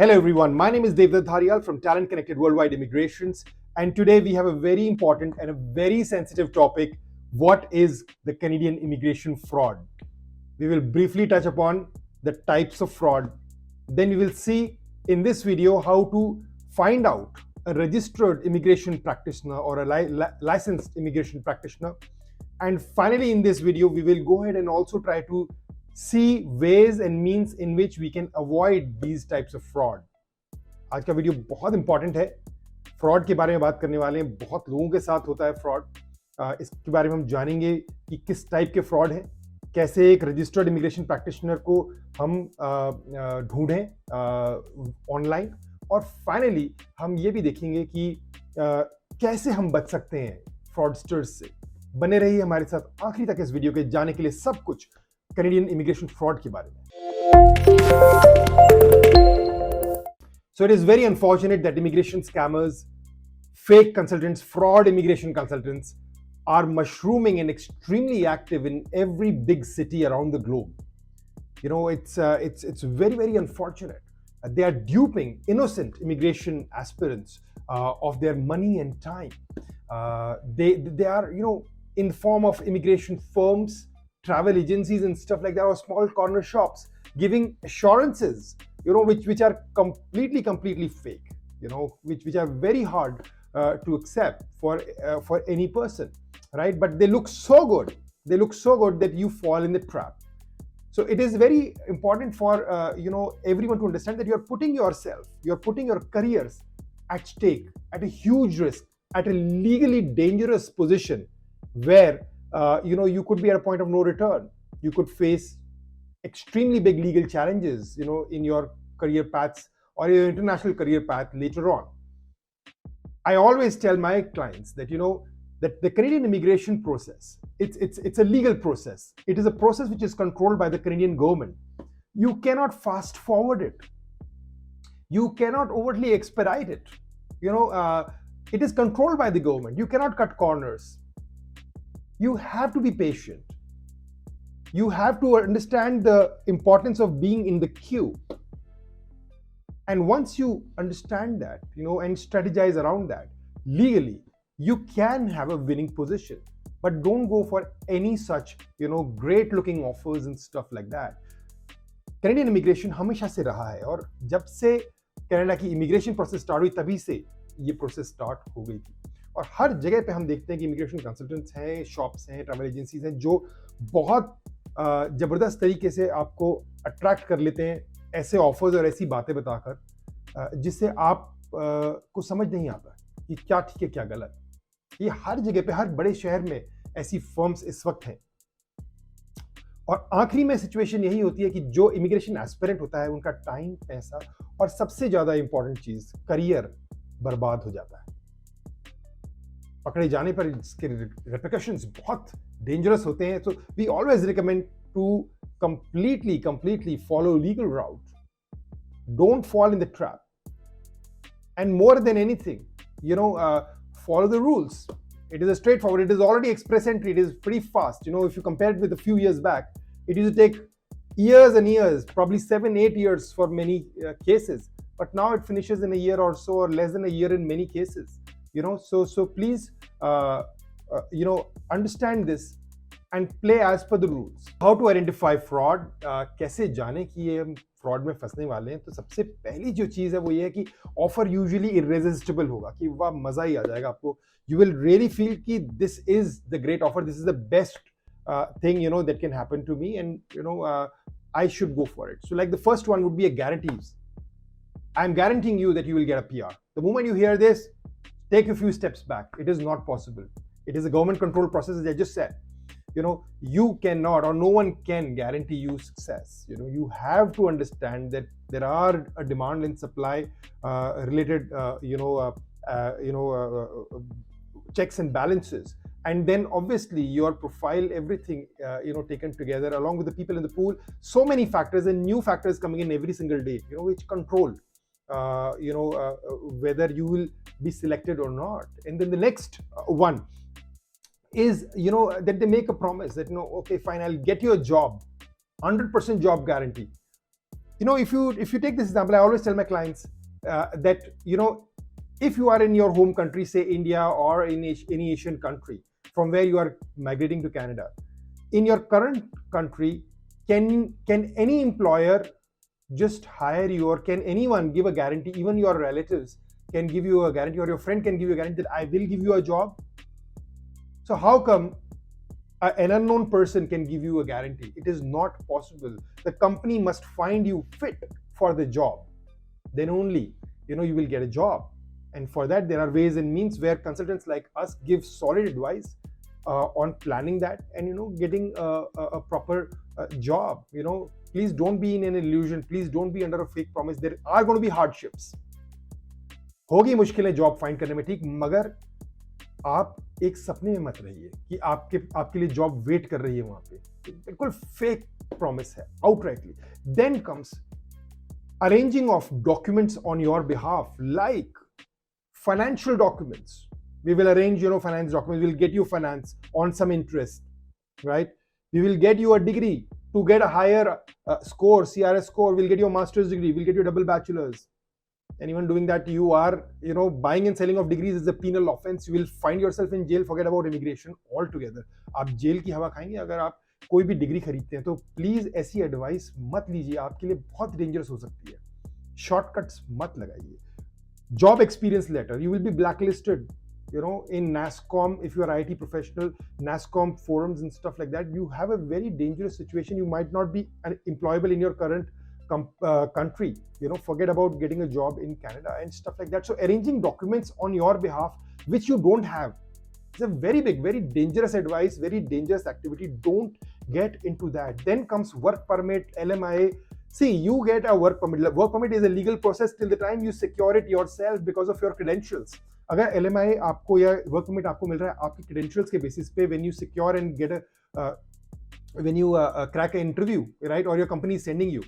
Hello everyone, my name is Devdutt Dharial from Talent Connected Worldwide Immigrations, and today we have a very important and a very sensitive topic. What is the Canadian immigration fraud? We will briefly touch upon the types of fraud. Then we will see in this video how to find out a registered immigration practitioner or a licensed immigration practitioner. And finally, in this video, we will go ahead and also try to see ways and means in which we can avoid these types of fraud. आज का video बहुत important है. Fraud के बारे में बात करने वाले हैं. बहुत लोगों के साथ होता है फ्रॉड. इसके बारे में हम जानेंगे कि किस टाइप के फ्रॉड हैं, कैसे एक रजिस्टर्ड इमिग्रेशन प्रैक्टिशनर को हम ढूंढें ऑनलाइन, और फाइनली हम ये भी देखेंगे कि कैसे हम बच सकते हैं फ्रॉडस्टर्स से. बने रहिए हमारे साथ आखिरी तक इस वीडियो के जाने के लिए सब कुछ कैनेडियन इमिग्रेशन फ्रॉड के बारे में. So it is very unfortunate that immigration scammers, fake consultants, fraud immigration consultants are mushrooming and extremely active in every big city around the globe. You know, it's very, very unfortunate. They are duping innocent immigration aspirants of their money and time. They are, you know, in form of immigration firms, travel agencies and stuff like that, or small corner shops giving assurances, you know, which are completely fake, you know, which are very hard to accept for any person, right? But they look so good. They look so good that you fall in the trap. So it is very important for you know, everyone to understand that you're putting yourself, you're putting your careers at stake, at a huge risk, at a legally dangerous position where you know, you could be at a point of no return. You could face extremely big legal challenges, you know, in your career paths or your international career path later on. I always tell my clients that, you know, that the Canadian immigration process, it's a legal process. It is a process which is controlled by the Canadian government. You cannot fast forward it. You cannot overtly expedite it. You know, it is controlled by the government. You cannot cut corners. You have to be patient. You have to understand the importance of being in the queue. And once you understand that, you know, and strategize around that, legally, you can have a winning position. But don't go for any such, you know, great looking offers and stuff like that. Canadian immigration हमेशा से रहा है, और जब से Canada की immigration process start हुई तभी से ये प्रोसेस स्टार्ट हो गई थी. और हर जगह पे हम देखते हैं कि इमिग्रेशन कंसल्टेंट्स हैं, शॉप्स हैं, ट्रैवल एजेंसीज हैं, जो बहुत ज़बरदस्त तरीके से आपको अट्रैक्ट कर लेते हैं ऐसे ऑफर्स और ऐसी बातें बताकर जिससे आप को समझ नहीं आता कि क्या ठीक है क्या गलत. ये हर जगह पे, हर बड़े शहर में ऐसी फर्म्स इस वक्त हैं. और आखिरी में सिचुएशन यही होती है कि जो इमिग्रेशन एस्पिरेंट होता है उनका टाइम, पैसा और सबसे ज़्यादा इंपॉर्टेंट चीज़ करियर बर्बाद हो जाता है. पकड़े जाने पर इसके रिपरकशंस बहुत डेंजरस होते हैं. So we always recommend to completely follow legal route. Don't fall in the trap. And more than anything, you know, follow the rules. It is a straightforward. It is already express entry. It is pretty fast. You know, if you compare it with a few years back, it used to take years and years, probably 7-8 years for many cases. But now it finishes in a year or so, or less than a year in many cases. You know, so please, you know, understand this and play as per the rules. How to identify fraud? कैसे जाने कि ये हम fraud में फंसने वाले हैं? तो सबसे पहली जो चीज़ है वो ये है कि ऑफर यूजुअली इरेजिस्टिबल होगा, कि वाह मज़ा ही आ जाएगा आपको. You will really feel कि this is the great offer, this is the best thing, you know, that can happen to me, and you know, I should go for it. So like the first one would be a guarantees. I'm guaranteeing you that you will get a PR. The moment you hear this, take a few steps back. It is not possible. It is a government controlled process, as I just said. You know, you cannot, or no one can guarantee you success. You know, you have to understand that there are a demand and supply related, checks and balances. And then obviously your profile, everything, you know, taken together along with the people in the pool. So many factors and new factors coming in every single day, you know, which control, whether you will be selected or not. And then the next one is, you know, that they make a promise that, you know, okay, fine, I'll get you a job, 100% job guarantee. if you take this example, I always tell my clients that if you are in your home country, say India or in any Asian country from where you are migrating to Canada, in your current country, can any employer just hire you, or can anyone give a guarantee? Even your relatives can give you a guarantee, or your friend can give you a guarantee that I will give you a job. So how come an unknown person can give you a guarantee? It is not possible. The company must find you fit for the job, then only you will get a job. And for that, there are ways and means where consultants like us give solid advice on planning that and getting a proper job. Please don't be in an illusion. Please don't be under a fake promise. There are going to be hardships. होगी मुश्किलें job find करने में, ठीक, मगर आप एक सपने में मत रहिए कि आपके लिए जॉब वेट कर रही है वहां पे. बिल्कुल फेक प्रॉमिस है, outrightly. Then comes arranging of documents on your behalf, like financial documents. We will arrange finance documents. We'll get you finance on some interest, right? We will get you a degree to get a higher score, CRS score. We'll get you a master's degree. We'll get you double bachelor's. And even doing that, you are buying and selling of degrees is a penal offense. You will find yourself in jail. Forget about immigration altogether. आप jail की हवा खाएंगे अगर आप कोई भी degree खरीदते हैं. तो प्लीज ऐसी एडवाइस मत लीजिए, आपके लिए बहुत डेंजरस हो सकती है. शॉर्टकट्स मत लगाइए. Job experience letter, you will be blacklisted in NASSCOM. If you are IT professional, NASSCOM forums and stuff like that, you have a very dangerous situation. You might not be employable in your current country. Forget about getting a job in Canada and stuff like that. So arranging documents on your behalf which you don't have, it's a very big, very dangerous advice, very dangerous activity. Don't get into that. Then comes work permit, LMIA. See, you get a work permit. Work permit is a legal process till the time you secure it yourself because of your credentials. अगर LMIA आपको या work permit आपको मिल रहा है आपकी credentials के basis पे, when you secure and get when you crack an interview, right, or your company is sending you,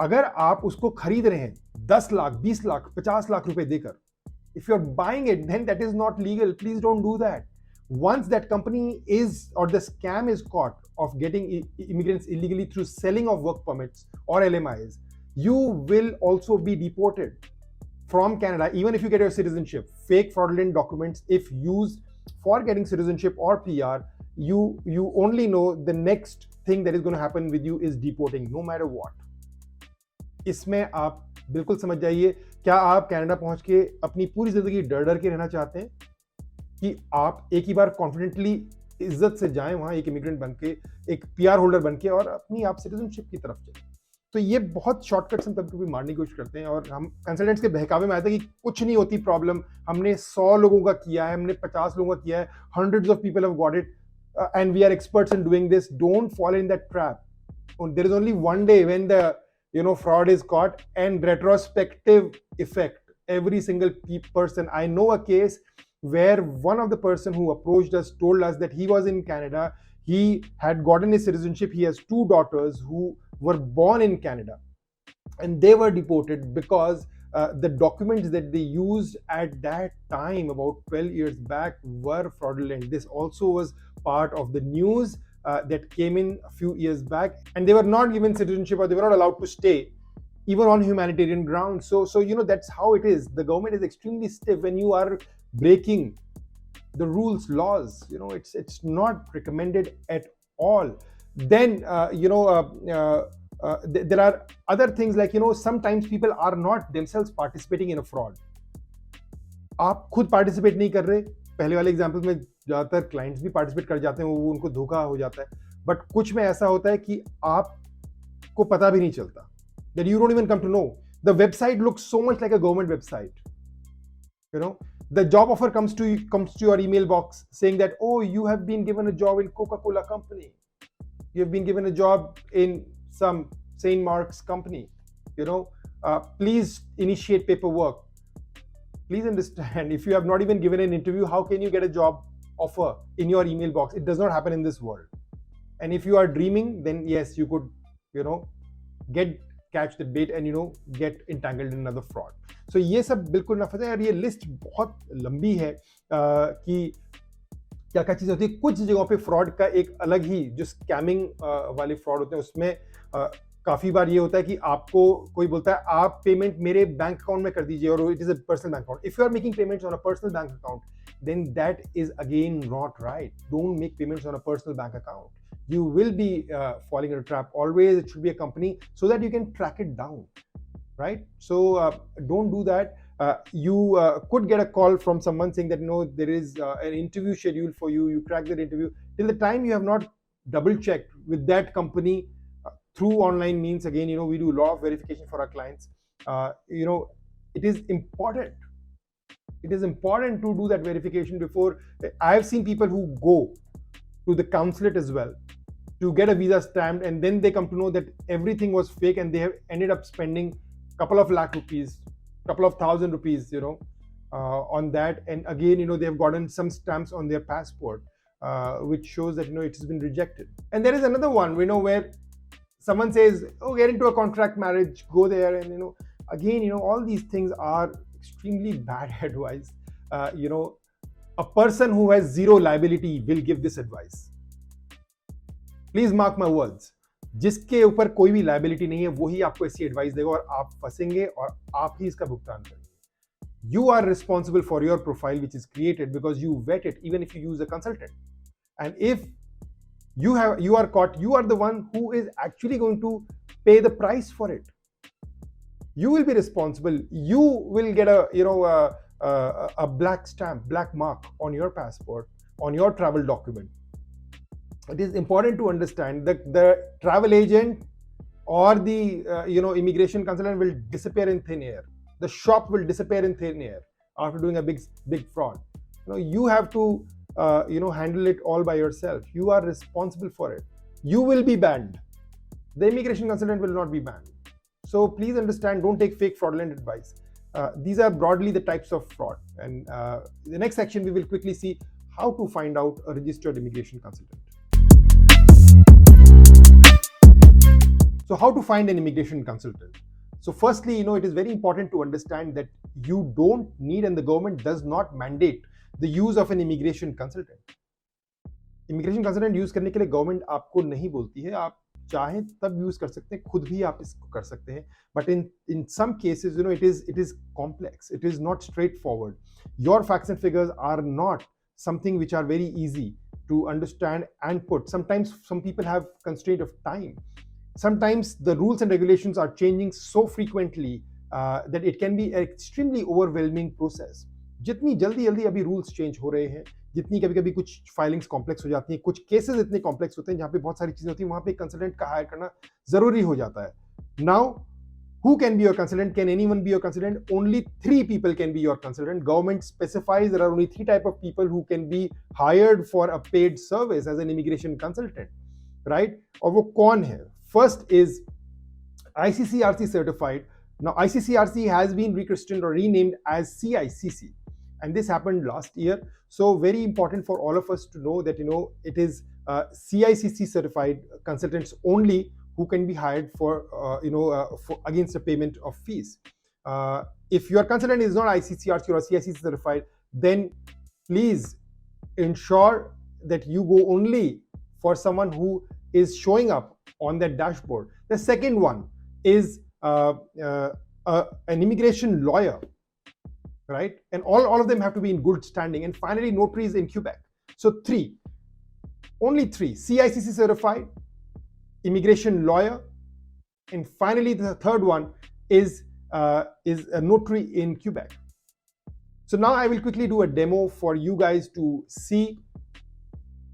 अगर आप उसको खरीद रहे हैं 10 लाख, 20 लाख, 50 लाख रुपए देकर, if you're buying it, then that is not legal. Please don't do that. Once that company is, or the scam is caught of getting immigrants illegally through selling of work permits or LMIs, you will also be deported from Canada, even if you get your citizenship. Fake fraudulent documents, if used for getting citizenship or PR, you only know the next thing that is going to happen with you is deporting, no matter what. इसमें आप बिल्कुल समझ जाइए. क्या आप Canada पहुंच के अपनी पूरी जिंदगी डर डर के रहना चाहते हैं कि आप एक ही बार कॉन्फिडेंटली इज्जत से जाएं वहां एक इमिग्रेंट बन के, एक पीआर होल्डर बन के, और अपनी आप सिटीजनशिप की तरफ चलें? तो ये बहुत शॉर्टकट्स हम कभी मारने की कोशिश करते हैं और हम कंसल्टेंट्स के बहकावे में आते हैं कि कुछ नहीं होती प्रॉब्लम, हमने 100 लोगों का किया है, हमने 50 लोगों का किया है, hundreds of people have got it and we are experts in doing this. Don't fall in that trap. There is only one day when the fraud is caught, and retrospective effect. Every single person. I know a case where one of the person who approached us told us that he was in Canada. He had gotten his citizenship. He has 2 daughters who were born in Canada, and they were deported because the documents that they used at that time, about 12 years back, were fraudulent. This also was part of the news that came in a few years back, and they were not given citizenship, or they were not allowed to stay even on humanitarian grounds. So that's how it is. The government is extremely stiff when you are breaking the rules, laws. It's not recommended at all. Then there are other things like sometimes people are not themselves participating in a fraud. आप खुद participate नहीं कर रहे. पहले वाले examples में ज्यादातर clients भी पार्टिसिपेट कर जाते हैं, वो उनको धोखा हो जाता है. बट कुछ में ऐसा होता है कि आपको पता भी नहीं चलता, that you don't even come to know. The website looks so much like a government website. The job offer comes to your email box saying that, oh, you have been given a job in Coca-Cola company, you have been given a job in some St. Mark's company, please initiate paperwork. Please understand, if you have not even given an interview, how can you get a job offer in your email box? It does not happen in this world. And if you are dreaming, then yes, you could catch the bait and get entangled in another fraud. So ये सब बिल्कुल ना फंसे. और ये list बहुत लंबी है कि क्या क्या चीज़ होती है. कुछ जगहों पे फ्रॉड का एक अलग ही, जो स्कैमिंग वाले फ्रॉड होते हैं, उसमें काफी बार ये होता है कि आपको कोई बोलता है आप पेमेंट मेरे बैंक अकाउंट में कर दीजिए और it is a personal bank account. If you are making payments on a personal bank account, then that is again not right. Don't make payments on a personal bank account. You will be falling into a trap. Always it should be a company so that you can track it down, right? So don't do that. You could get a call from someone saying that there is an interview scheduled for you. You crack that interview. Till the time you have not double checked with that company through online means, again, we do a lot of verification for our clients. It is important. It is important to do that verification before. I have seen people who go to the consulate as well to get a visa stamped, and then they come to know that everything was fake, and they have ended up spending a couple of lakh rupees, couple of thousand rupees, on that. And again, they have gotten some stamps on their passport, which shows that it has been rejected. And there is another one, where someone says, "Oh, get into a contract marriage, go there," and again, all these things are extremely bad advice. A person who has zero liability will give this advice. Please mark my words. जिसके ऊपर कोई भी liability नहीं है वही आपको ऐसी advice देगा और आप फंसेंगे और आप ही इसका भुगतान करेंगे. You are responsible for your profile which is created because you vet it, even if you use a consultant. And if you are caught, you are the one who is actually going to pay the price for it. You will be responsible. You will get a black stamp, black mark on your passport, on your travel document. It is important to understand that the travel agent or the immigration consultant will disappear in thin air. The shop will disappear in thin air after doing a big fraud. You have to handle it all by yourself. You are responsible for it. You will be banned. The immigration consultant will not be banned. So please understand, don't take fake fraudulent advice. These are broadly the types of fraud. And in the next section, we will quickly see how to find out a registered immigration consultant. So how to find an immigration consultant? So firstly, it is very important to understand that you don't need, and the government does not mandate the use of an immigration consultant. Immigration consultant use करने के लिए government आपको नहीं बोलती है. आप चाहें तब यूज कर सकते हैं, खुद भी आप इसको कर सकते हैं. But in some cases, it is complex. It is not straightforward. Your facts and figures are not something which are very easy to understand and put. Sometimes some people have constraint of time. Sometimes the rules and regulations are changing so frequently that it can be an extremely overwhelming process. जितनी जल्दी अभी rules change हो रहे हैं, जितनी कभी कुछ filings complex हो जाती हैं, कुछ केसेस इतने कॉम्प्लेक्स होते हैं जहाँ पे बहुत सारी चीजें होती हैं, वहाँ पे कंसल्टेंट का हायर करना जरूरी हो जाता है. Now who can be your consultant? Can anyone be your consultant? Only 3 people can be your consultant. Government specifies there are only 3 type of people who can be hired for a paid service as an immigration consultant, right? और वो कौन है? First is ICCRC certified. Now ICCRC has been rechristened or renamed as CICC, and this happened last year. So very important for all of us to know that it is CICC certified consultants only who can be hired for against a payment of fees. If your consultant is not ICCRC or CICC certified, then please ensure that you go only for someone who is showing up on that dashboard. The second one is an immigration lawyer, right? And all of them have to be in good standing. And finally, notaries in Quebec. So only three: CICC certified, immigration lawyer, and finally the third one is a notary in Quebec. So now I will quickly do a demo for you guys to see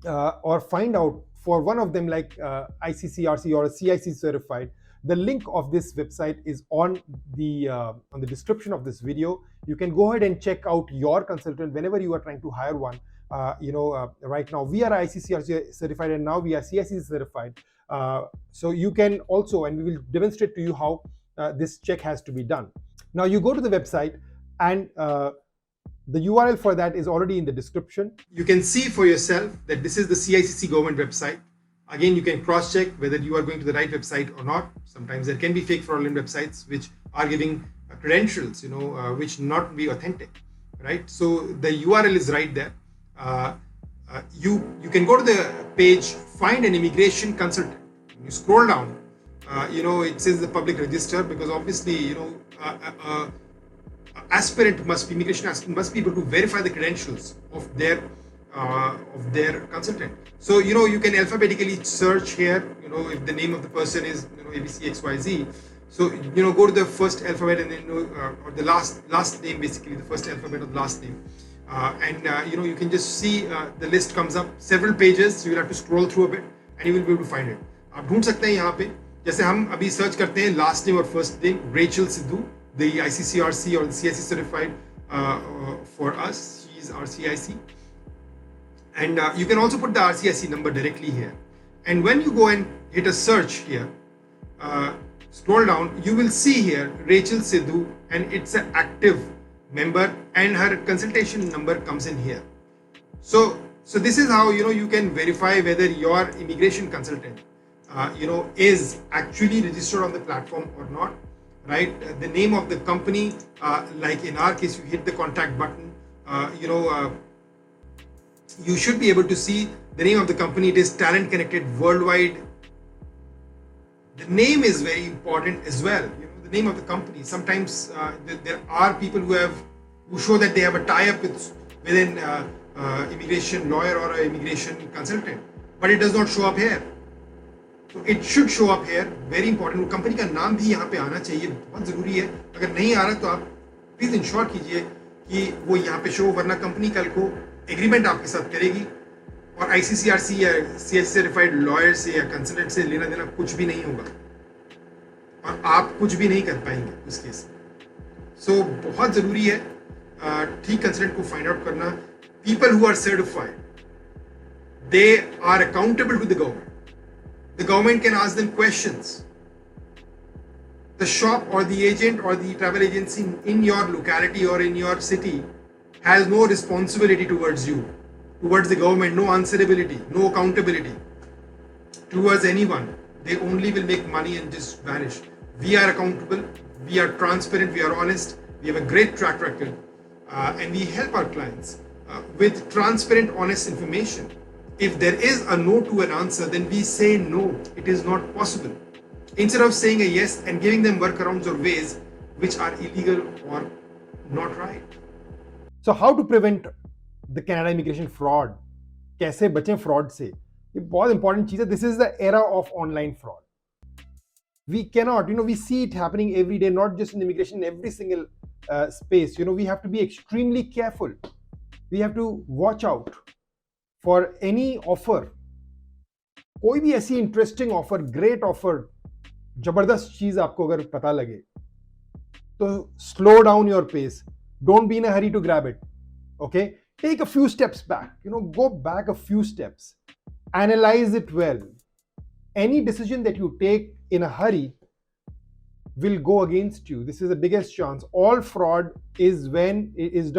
or find out for one of them, like ICCRC or CIC certified. The link of this website is on the description of this video. You can go ahead and check out your consultant whenever you are trying to hire one. Right now we are ICCRC certified, and now we are CIC certified. So you can also, and we will demonstrate to you how this check has to be done. Now you go to the website, and the URL for that is already in the description. You can see for yourself that this is the CICC government website. Again, you can cross-check whether you are going to the right website or not. Sometimes there can be fake fraudulent websites which are giving credentials, which not be authentic, right? So the URL is right there. You can go to the page, find an immigration consultant. You scroll down, it says the public register because obviously, aspirant must be immigration aspirant must be able to verify the credentials of their consultant. So you can alphabetically search here. If the name of the person is ABCXYZ, so go to the first alphabet and then or the last name, basically the first alphabet of the last name, and you can just see the list comes up several pages. So you'll have to scroll through a bit and you will be able to find it. आप ढूंढ सकते हैं यहाँ पे, जैसे हम अभी search करते हैं लास्ट नेम और first name, Rachel Sidhu, the ICCRC or the CIC certified for us. She's RCIC. And you can also put the RCIC number directly here. And when you go and hit a search here, scroll down, you will see here Rachel Sidhu, and it's an active member, and her consultation number comes in here. So this is how you can verify whether your immigration consultant is actually registered on the platform or not, right? The name of the company, like in our case, you hit the contact button, you should be able to see the name of the company. It is Talent Connected Worldwide. The name is very important as well. The name of the company. Sometimes there are people who show that they have a tie-up with an immigration lawyer or an immigration consultant, but it does not show up here. So it should show up here. Very important. वो company का नाम भी यहाँ पे आना चाहिए, बहुत जरूरी है. अगर नहीं आ रहा तो आप प्लीज इंश्योर कीजिए कि वो यहाँ पे शो, वरना कंपनी कल को एग्रीमेंट आपके साथ करेगी और ICCRC या CH सर्टिफाइड लॉयर से या कंसल्टेंट से लेना देना कुछ भी नहीं होगा और आप कुछ भी नहीं कर पाएंगे उस केस में. सो बहुत जरूरी है ठीक कंसल्टेंट को फाइंड आउट करना. People who are certified, they are accountable to the government. The government can ask them questions. The shop or the agent or the travel agency in your locality or in your city has no responsibility towards you, towards the government, no answerability, no accountability towards anyone. They only will make money and just vanish. We are accountable, we are transparent, we are honest, we have a great track record, and we help our clients with transparent, honest information. If there is a no to an answer, then we say no, it is not possible, instead of saying a yes and giving them workarounds or ways which are illegal or not right. So how to prevent the Canada immigration fraud? कैसे बचें fraud से? ये बहुत important चीज़ है. This is the era of online fraud. We cannot, we see it happening every day, not just in immigration, in every single space. We have to be extremely careful. We have to watch out for any offer. कोई भी ऐसी interesting offer, great offer, जबरदस्त चीज आपको अगर पता लगे तो slow down your pace. Don't be in a hurry to grab it. Okay, take a few steps back, go back a few steps, analyse it well. Any decision that you take in a hurry will go against you. This is the biggest chance. All fraud is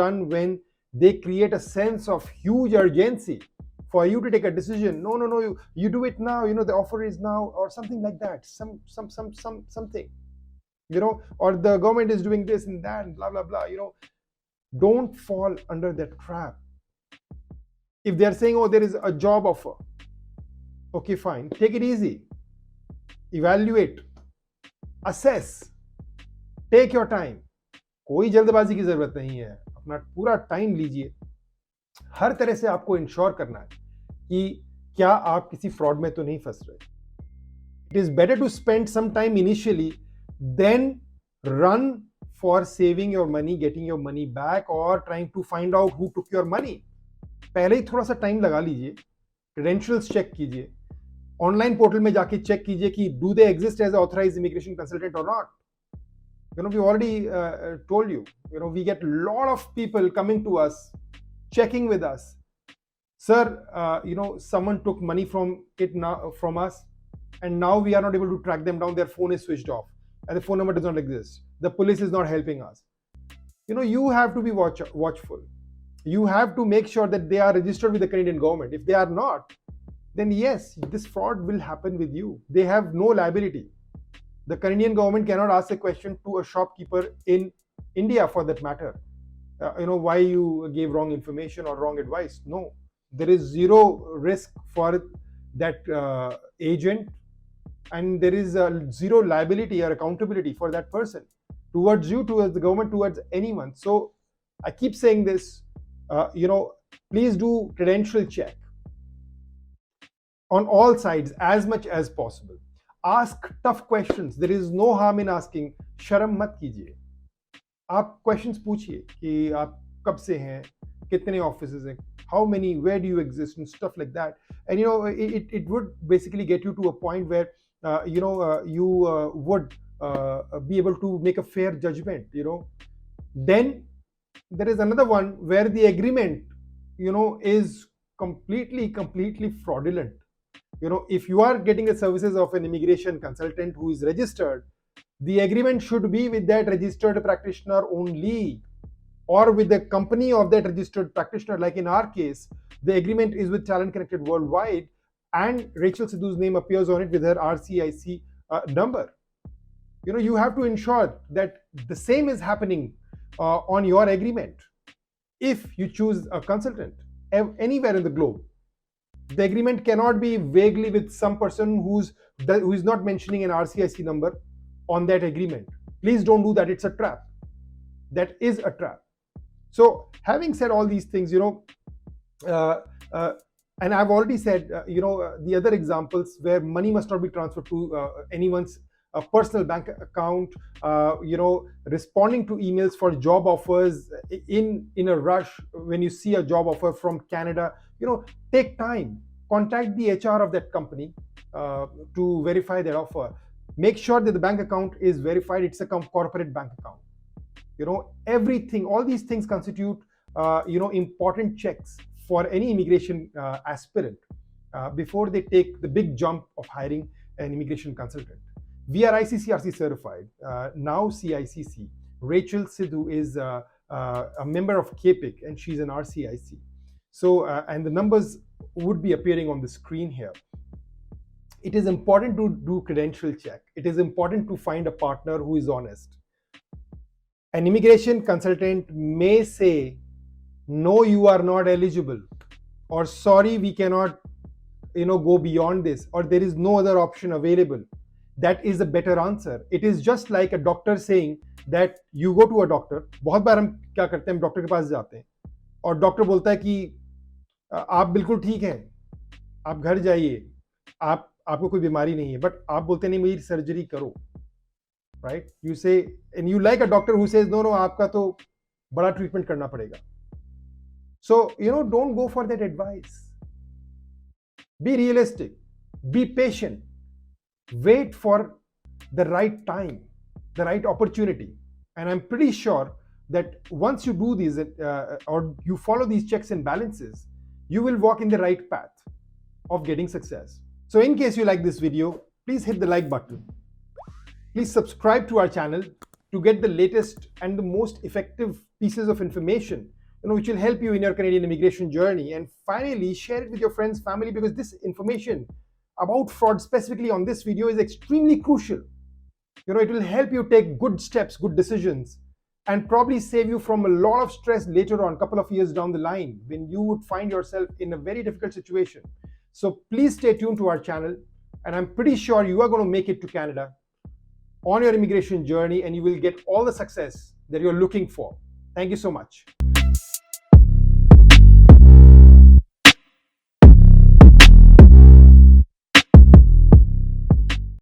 done when they create a sense of huge urgency for you to take a decision. No, you do it now, the offer is now, or something like that. Something, or the government is doing this and that, and blah, blah, blah. Don't fall under that trap. If they're saying, oh, there is a job offer, okay, fine, take it easy, evaluate, assess, take your time. कोई जल्दबाजी की जरूरत नहीं है, अपना पूरा time लीजिए. हर तरह से आपको इंश्योर करना है कि क्या आप किसी फ्रॉड में तो नहीं फंस रहे. It is better to spend some time initially then run for saving your money, getting your money back, और trying to find out who took your money. पहले ही थोड़ा सा टाइम लगा लीजिए, क्रेडेंशियल्स चेक कीजिए, ऑनलाइन पोर्टल में जाके चेक कीजिए कि do they exist as authorised immigration consultant or not. We already told you, we get a lot of people coming to us, checking with us. Sir, someone took money from us, and now we are not able to track them down. Their phone is switched off, and the phone number does not exist. The police is not helping us. You have to be watchful. You have to make sure that they are registered with the Canadian government. If they are not, then yes, this fraud will happen with you. They have no liability. The Canadian government cannot ask a question to a shopkeeper in India, for that matter. Why you gave wrong information or wrong advice. No, there is zero risk for that agent and there is zero liability or accountability for that person towards you, towards the government, towards anyone. So I keep saying this, please do credential check on all sides as much as possible. Ask tough questions. There is no harm in asking. शर्म मत कीजिए, आप questions पूछिए कि आप कब से हैं, कितने ऑफिसेज हैं, how many, where do you exist, and stuff like that. And it would basically get you to a point where you would be able to make a fair judgment. Then there is another one where the agreement is completely fraudulent. If you are getting the services of an immigration consultant who is registered, the agreement should be with that registered practitioner only, or with the company of that registered practitioner. Like in our case, the agreement is with Talent Connected Worldwide, and Rachel Sidhu's name appears on it with her RCIC number. You have to ensure that the same is happening on your agreement. If you choose a consultant anywhere in the globe, the agreement cannot be vaguely with some person who is not mentioning an RCIC number on that agreement. Please don't do that. It's a trap. That is a trap. So having said all these things, and I've already said, the other examples where money must not be transferred to anyone's personal bank account, responding to emails for job offers in a rush. When you see a job offer from Canada, take time, contact the HR of that company to verify their offer. Make sure that the bank account is verified. It's a corporate bank account. Everything, all these things constitute important checks for any immigration aspirant before they take the big jump of hiring an immigration consultant. We are ICCRC certified, now CICC. Rachel Sidhu is a member of KPIC, and she's an RCIC. So, and the numbers would be appearing on the screen here. It is important to do credential check. It is important to find a partner who is honest. An immigration consultant may say, no, you are not eligible, or sorry, we cannot go beyond this, or there is no other option available. That is a better answer. It is just like a doctor saying that you go to a doctor. बहुत बार हम क्या करते हैं, doctor के पास जाते हैं और doctor बोलता है कि आप बिल्कुल ठीक हैं, आप घर जाइए, आपको कोई बीमारी नहीं है, बट आप बोलते नहीं मेरी सर्जरी करो. Right? You say, and you like a doctor who says, no, आपका तो बड़ा ट्रीटमेंट करना पड़ेगा. So, don't go for that advice. Be realistic, be patient, wait for the right time, the right opportunity. And I'm pretty sure that once you do these or you follow these checks and balances, you will walk in the right path of getting success. So in case you like this video, please hit the like button. Please subscribe to our channel to get the latest and the most effective pieces of information, which will help you in your Canadian immigration journey. And finally, share it with your friends, family, because this information about fraud specifically on this video is extremely crucial. It will help you take good steps, good decisions, and probably save you from a lot of stress later on, a couple of years down the line, when you would find yourself in a very difficult situation. So please stay tuned to our channel, and I'm pretty sure you are going to make it to Canada on your immigration journey, and you will get all the success that you're looking for. Thank you so much.